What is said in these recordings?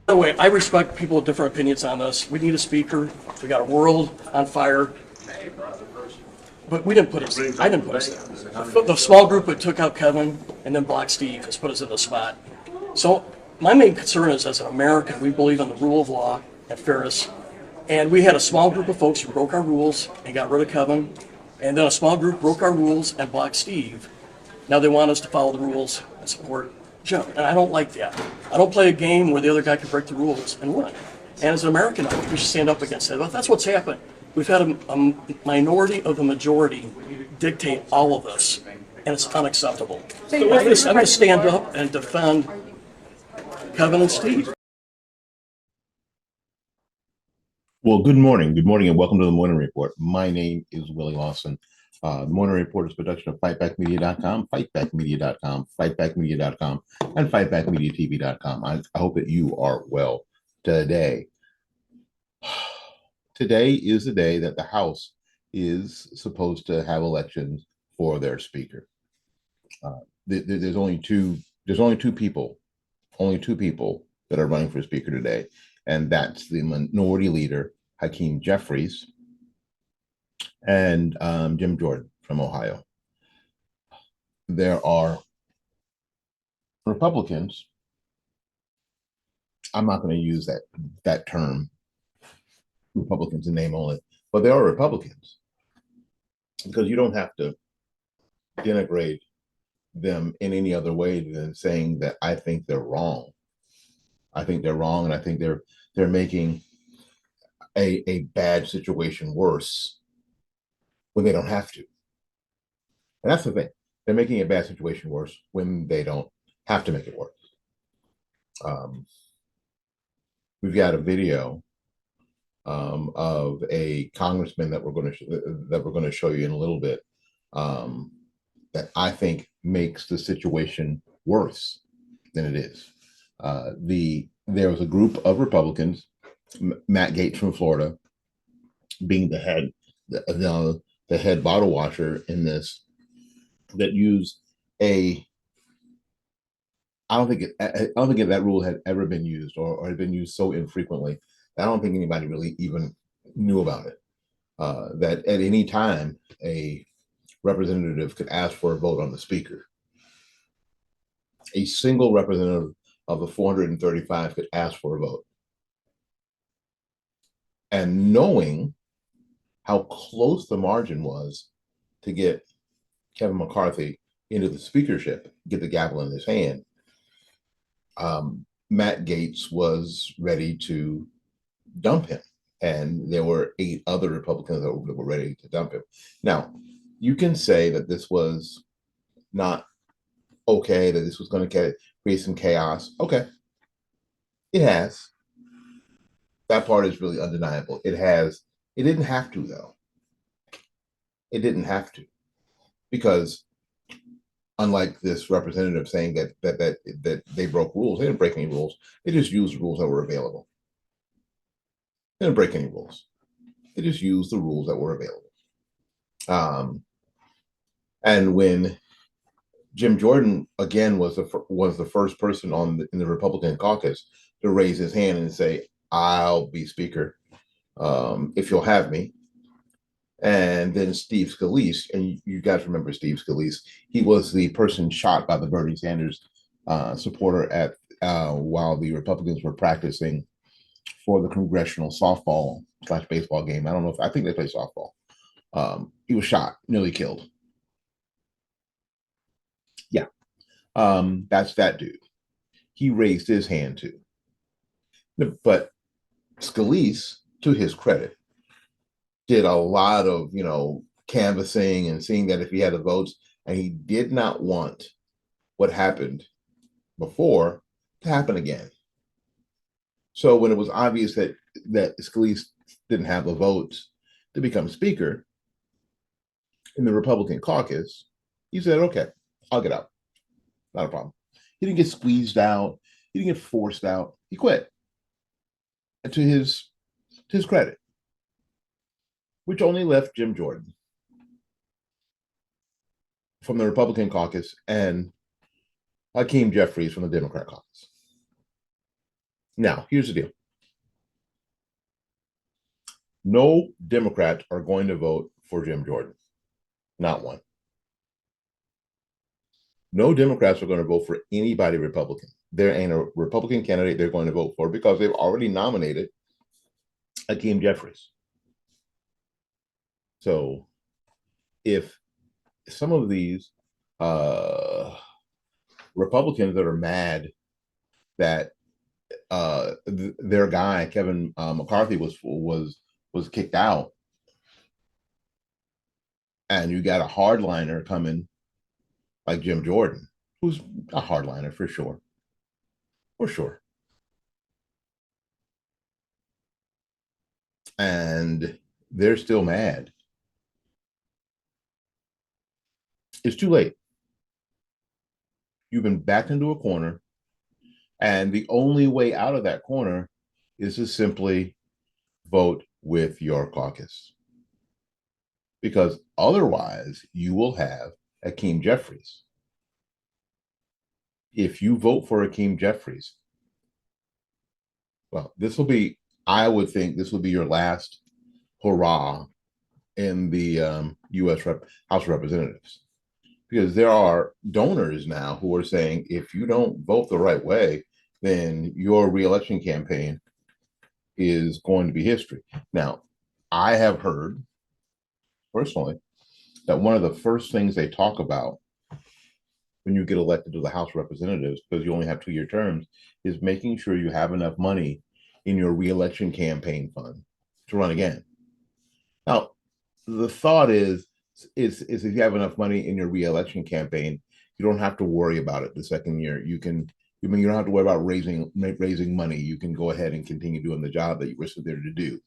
By the way, I respect people with different opinions on this. We need a speaker. We got a world on fire. But we didn't put us, I didn't put us there. The small group that took out Kevin and then blocked Steve has put us in the spot. So my main concern is, as an American, we believe in the rule of law and fairness. And we had a small group of folks who broke our rules and got rid of Kevin. And then a small group broke our rules and blocked Steve. Now they want us to follow the rules and support Jim. And I don't like that. I don't play a game where the other guy can break the rules and win. And as an American, I think we should stand up against that. But that's what's happened. We've had a minority of the majority dictate all of this, and it's unacceptable. So I'm going to stand up and defend Kevin and Steve. Well, good morning, and welcome to the Morning Report. My name is Willie Lawson. The Morning Report is a production of fightbackmedia.com, fightbackmedia.com, fightbackmedia.com, and fightbackmediatv.com. I hope that you are well today. Today is the day that the House is supposed to have elections for their speaker. There's only two people that are running for speaker today, and that's the minority leader Hakeem Jeffries and Jim Jordan from Ohio. There are Republicans. I'm not going to use that term, Republicans in name only, but there are Republicans, because you don't have to denigrate them in any other way than saying that I think they're wrong. I think they're wrong, and I think they're making a bad situation worse when they don't have to. And that's the thing. They're making a bad situation worse when they don't have to make it worse. We've got a video of a congressman that we're going to show you in a little bit, that I think makes the situation worse than it is. There was a group of Republicans, Matt Gaetz from Florida being the head bottle washer in this, that used I don't think that rule had ever been used, or had been used so infrequently. I don't think anybody really even knew about it. That at any time a representative could ask for a vote on the speaker. A single representative of the 435 could ask for a vote. And knowing how close the margin was to get Kevin McCarthy into the speakership, get the gavel in his hand, Matt Gaetz was ready to dump him. And there were 8 other Republicans that were ready to dump him. Now, you can say that this was not okay, that this was going to create some chaos. Okay. It has. That part is really undeniable. It has. It didn't have to, though. It didn't have to. Because unlike this representative saying that they broke rules, they didn't break any rules. They just used the rules that were available. They didn't break any rules. They just used the rules that were available. And when Jim Jordan again was the first person in the Republican caucus to raise his hand and say, "I'll be speaker if you'll have me." And then Steve Scalise, and you guys remember Steve Scalise, he was the person shot by the Bernie Sanders supporter at while the Republicans were practicing for the congressional softball / baseball game. I think they play softball. He was shot, nearly killed. Yeah. That's that dude. He raised his hand too. But Scalise, to his credit, did a lot of, canvassing and seeing that if he had the votes, and he did not want what happened before to happen again. So when it was obvious that Scalise didn't have the votes to become speaker in the Republican caucus, he said, "Okay, I'll get out. Not a problem." He didn't get squeezed out. He didn't get forced out. He quit. And to his credit, which only left Jim Jordan from the Republican caucus and Hakeem Jeffries from the Democrat caucus. Now, here's the deal. No Democrats are going to vote for Jim Jordan. Not one. No Democrats are going to vote for anybody Republican. There ain't a Republican candidate they're going to vote for because they've already nominated Hakeem Jeffries. So if some of these Republicans that are mad that their guy Kevin McCarthy was kicked out, and you got a hardliner coming like Jim Jordan, who's a hardliner for sure, and they're still mad. It's too late. You've been backed into a corner, and the only way out of that corner is to simply vote with your caucus. Because otherwise, you will have Hakeem Jeffries. If you vote for Hakeem Jeffries, well, I would think this will be your last hurrah in the U.S. House of Representatives. Because there are donors now who are saying if you don't vote the right way, then your reelection campaign is going to be history. Now, I have heard personally that one of the first things they talk about when you get elected to the House of Representatives, because you only have 2-year terms, is making sure you have enough money in your reelection campaign fund to run again. Now, the thought is if you have enough money in your reelection campaign, you don't have to worry about it the second year. You don't have to worry about raising money. You can go ahead and continue doing the job that you were there to do.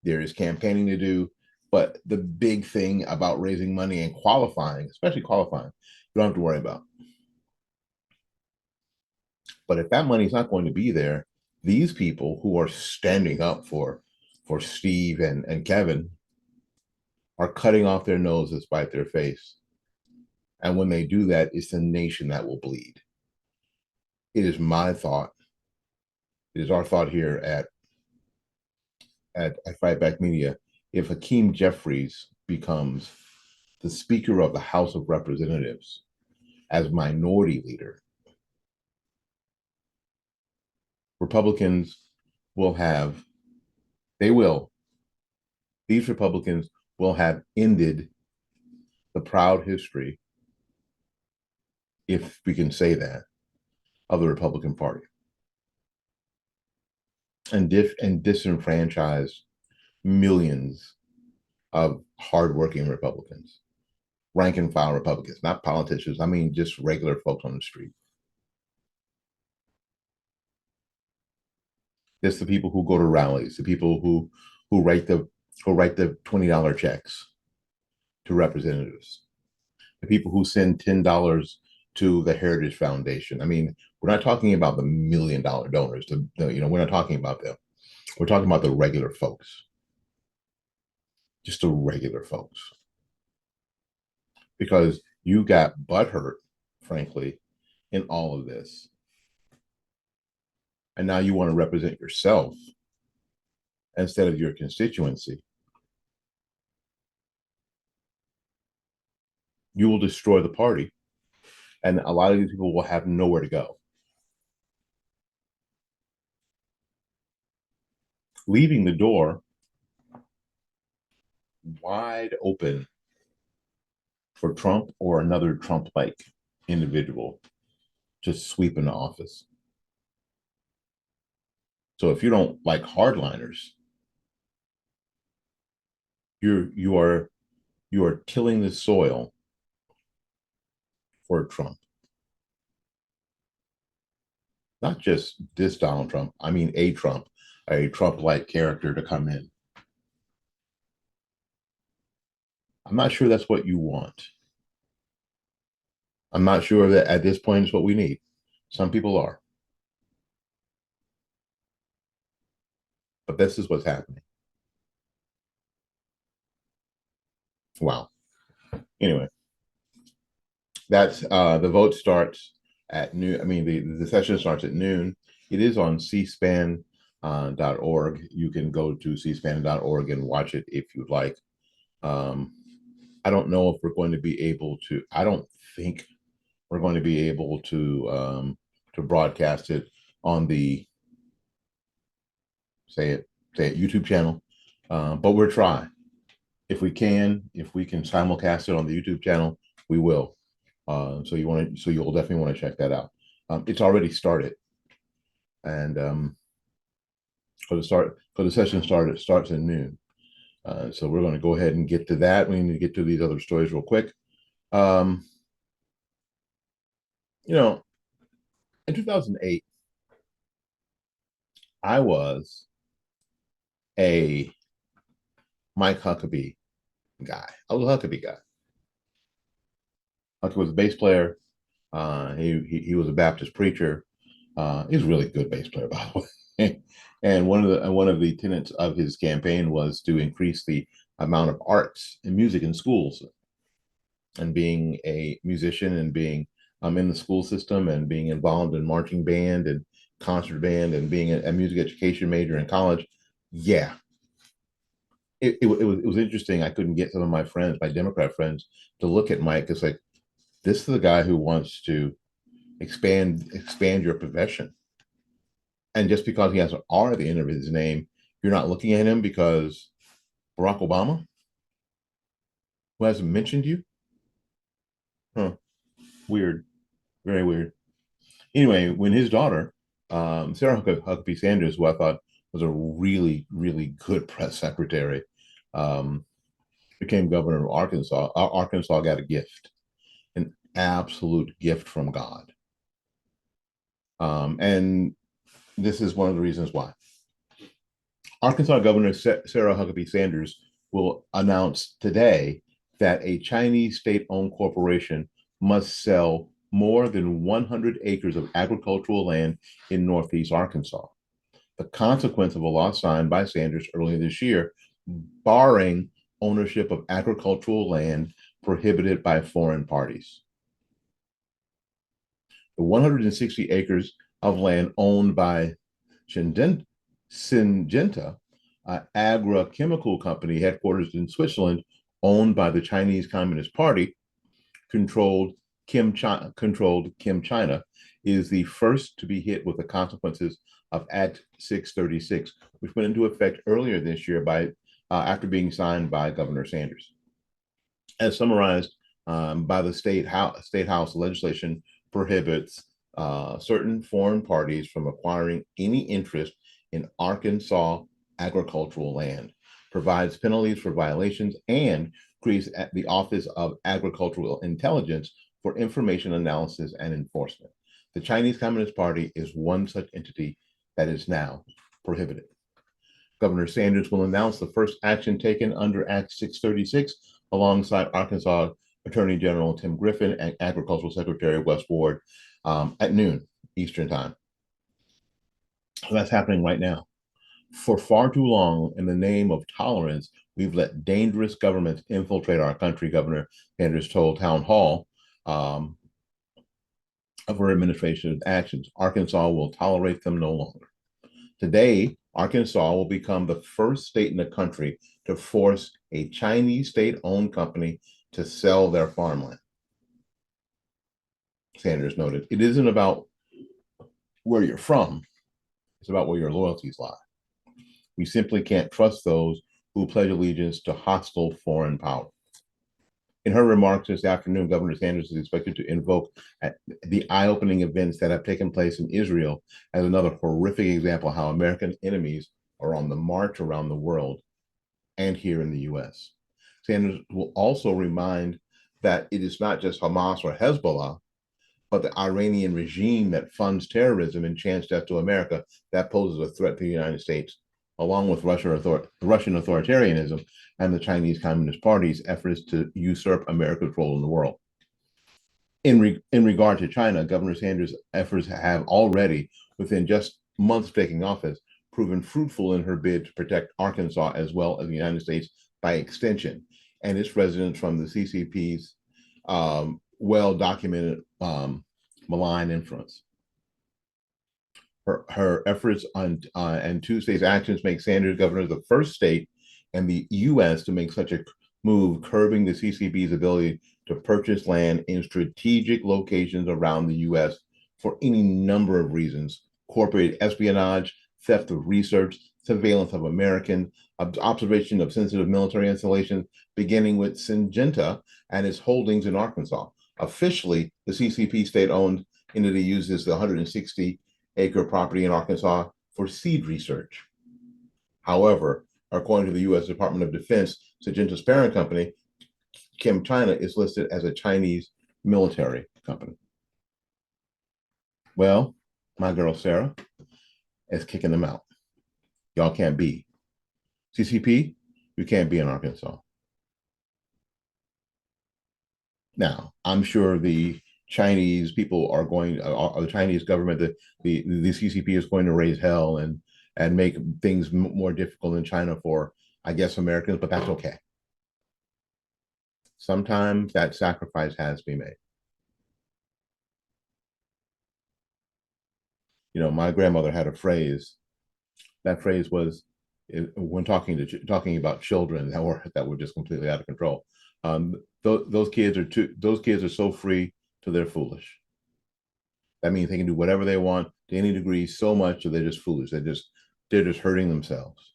There is campaigning to do, but the big thing about raising money and qualifying, especially qualifying, you don't have to worry about. But if that money is not going to be there, these people who are standing up for Steve and Kevin are cutting off their nose to spite their face. And when they do that, it's the nation that will bleed. It is my thought. It is our thought here at Fight Back Media. If Hakeem Jeffries becomes the Speaker of the House of Representatives as minority leader, Republicans will have, these Republicans will have ended the proud history, if we can say that, of the Republican Party, and disenfranchise millions of hardworking Republicans, rank and file Republicans, not politicians. I mean, just regular folks on the street. It's the people who go to rallies, the people who write the $20 checks to representatives, the people who send $10 to the Heritage Foundation. I mean, we're not talking about the $1 million donors. We're not talking about them. We're talking about the regular folks, just the regular folks, because you got butthurt, frankly, in all of this, and now you want to represent yourself instead of your constituency. You will destroy the party, and a lot of these people will have nowhere to go. Leaving the door wide open for Trump or another Trump-like individual to sweep into office. So if you don't like hardliners, you are tilling the soil for Trump. Not just this Donald Trump, I mean a Trump-like character to come in. I'm not sure that's what you want. I'm not sure that at this point it's what we need. Some people are. But this is what's happening. Wow. Anyway, that's the vote starts at noon. I mean, the session starts at noon, It is on cspan.org. You can go to cspan.org and watch it if you'd like. I don't know if we're going to be able to. I don't think we're going to be able to broadcast it on the say it YouTube channel, but we're trying. If we can simulcast it on the YouTube channel, we will. So you'll definitely want to check that out. It's already started, and for the session starts at noon. So we're going to go ahead and get to that. We need to get to these other stories real quick. In 2008, I was a Mike Huckabee guy. I was a Huckabee guy. Huckabee was a bass player. He was a Baptist preacher. He was a really good bass player, by the way. And one of the tenets of his campaign was to increase the amount of arts and music in schools. And being a musician and being in the school system and being involved in marching band and concert band and being a music education major in college, yeah, it was interesting. I couldn't get some of my friends, my Democrat friends, to look at Mike as like, this is the guy who wants to expand your profession. And just because he has an R at the end of his name, you're not looking at him because Barack Obama, who hasn't mentioned you? Huh. Weird. Very weird. Anyway, when his daughter, Sarah Huckabee Sanders, who I thought was a really, really good press secretary, became governor of Arkansas, Arkansas got a gift, an absolute gift from God. And this is one of the reasons why. Arkansas Governor Sarah Huckabee Sanders will announce today that a Chinese state-owned corporation must sell more than 100 acres of agricultural land in Northeast Arkansas. The consequence of a law signed by Sanders earlier this year, barring ownership of agricultural land prohibited by foreign parties. The 160 acres of land owned by Syngenta, an agrochemical company headquartered in Switzerland, owned by the Chinese Communist Party, controlled Kim China, is the first to be hit with the consequences of Act 636, which went into effect earlier this year after being signed by Governor Sanders. As summarized by the state house, legislation prohibits certain foreign parties from acquiring any interest in Arkansas agricultural land, provides penalties for violations, and creates the Office of Agricultural Intelligence for information analysis and enforcement. The Chinese Communist Party is one such entity that is now prohibited. Governor Sanders will announce the first action taken under Act 636 alongside Arkansas Attorney General Tim Griffin and Agricultural Secretary Wes Ward at noon Eastern Time. So that's happening right now. For far too long, in the name of tolerance, we've let dangerous governments infiltrate our country, Governor Sanders told Town Hall of her administration's actions. Arkansas will tolerate them no longer. Today, Arkansas will become the first state in the country to force a Chinese state-owned company to sell their farmland. Sanders noted, it isn't about where you're from, it's about where your loyalties lie. We simply can't trust those who pledge allegiance to hostile foreign power. In her remarks this afternoon, Governor Sanders is expected to invoke the eye-opening events that have taken place in Israel as another horrific example of how American enemies are on the march around the world and here in the U.S. Sanders will also remind that it is not just Hamas or Hezbollah, but the Iranian regime that funds terrorism and chants death to America that poses a threat to the United States, along with Russian authoritarianism and the Chinese Communist Party's efforts to usurp America's role in the world. In regard to China, Governor Sanders' efforts have already, within just months of taking office, proven fruitful in her bid to protect Arkansas as well as the United States by extension, and its residents from the CCP's well-documented malign influence. Her efforts on and Tuesday's actions make Sanders governor the first state in the U.S. to make such a move, curbing the CCP's ability to purchase land in strategic locations around the U.S. for any number of reasons: corporate espionage, theft of research, surveillance of Americans, observation of sensitive military installations, beginning with Syngenta and its holdings in Arkansas. Officially, the CCP state-owned entity uses the 160-acre property in Arkansas for seed research. However, according to the U.S. Department of Defense, Syngenta's parent company, ChemChina, is listed as a Chinese military company. Well, my girl Sarah is kicking them out. Y'all can't be. CCP, you can't be in Arkansas. Now, I'm sure the Chinese people are going, the Chinese government, the CCP is going to raise hell and make things more difficult in China for, I guess, Americans, but that's okay. Sometimes that sacrifice has to be made. You know, my grandmother had a phrase. That phrase was, when talking about children that were just completely out of control. Those kids are so free till they're foolish. That means they can do whatever they want to any degree so much that they're just foolish. They're just hurting themselves.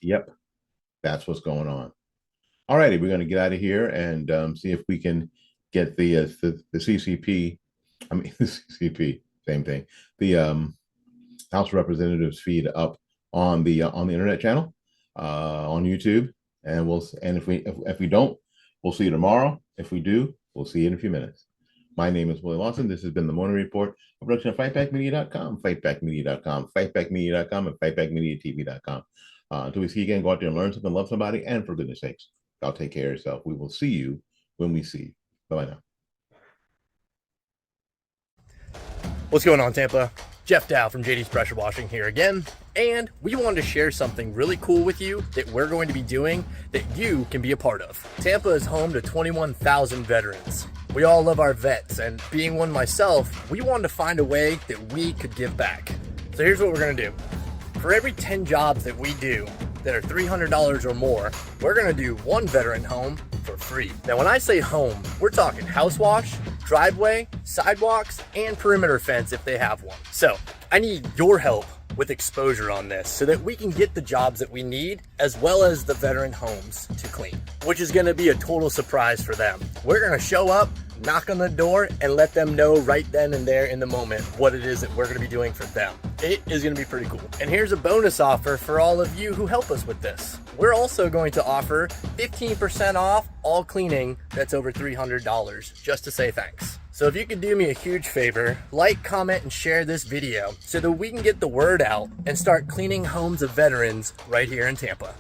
Yep, that's what's going on. All righty, we're going to get out of here and see if we can get the CCP. I mean, the CCP, same thing. The House of Representatives feed up on the internet channel on YouTube, and if we don't, we'll see you tomorrow. If we do, we'll see you in a few minutes. My name is Willie Lawson. This has been the Morning Report, a production of FightBackMedia.com, FightBackMedia.com, FightBackMedia.com, and FightBackMediaTV.com. Until we see you again, go out there and learn something, love somebody, and for goodness sakes, y'all take care of yourself. We will see you when we see you. Bye-bye now. What's going on, Tampa? Jeff Dow from JD's Pressure Washing here again, and we wanted to share something really cool with you that we're going to be doing that you can be a part of. Tampa is home to 21,000 veterans. We all love our vets, and being one myself, we wanted to find a way that we could give back. So here's what we're going to do. For every 10 jobs that we do that are $300 or more, we're going to do one veteran home for free. Now, when I say home, we're talking house wash, driveway, sidewalks, and perimeter fence if they have one. So I need your help with exposure on this so that we can get the jobs that we need as well as the veteran homes to clean, which is going to be a total surprise for them. We're going to show up, knock on the door, and let them know right then and there in the moment what it is that we're going to be doing for them. It is going to be pretty cool. And here's a bonus offer for all of you who help us with this. We're also going to offer 15% off all cleaning that's over $300 just to say thanks. So if you could do me a huge favor, like, comment, and share this video so that we can get the word out and start cleaning homes of veterans right here in Tampa.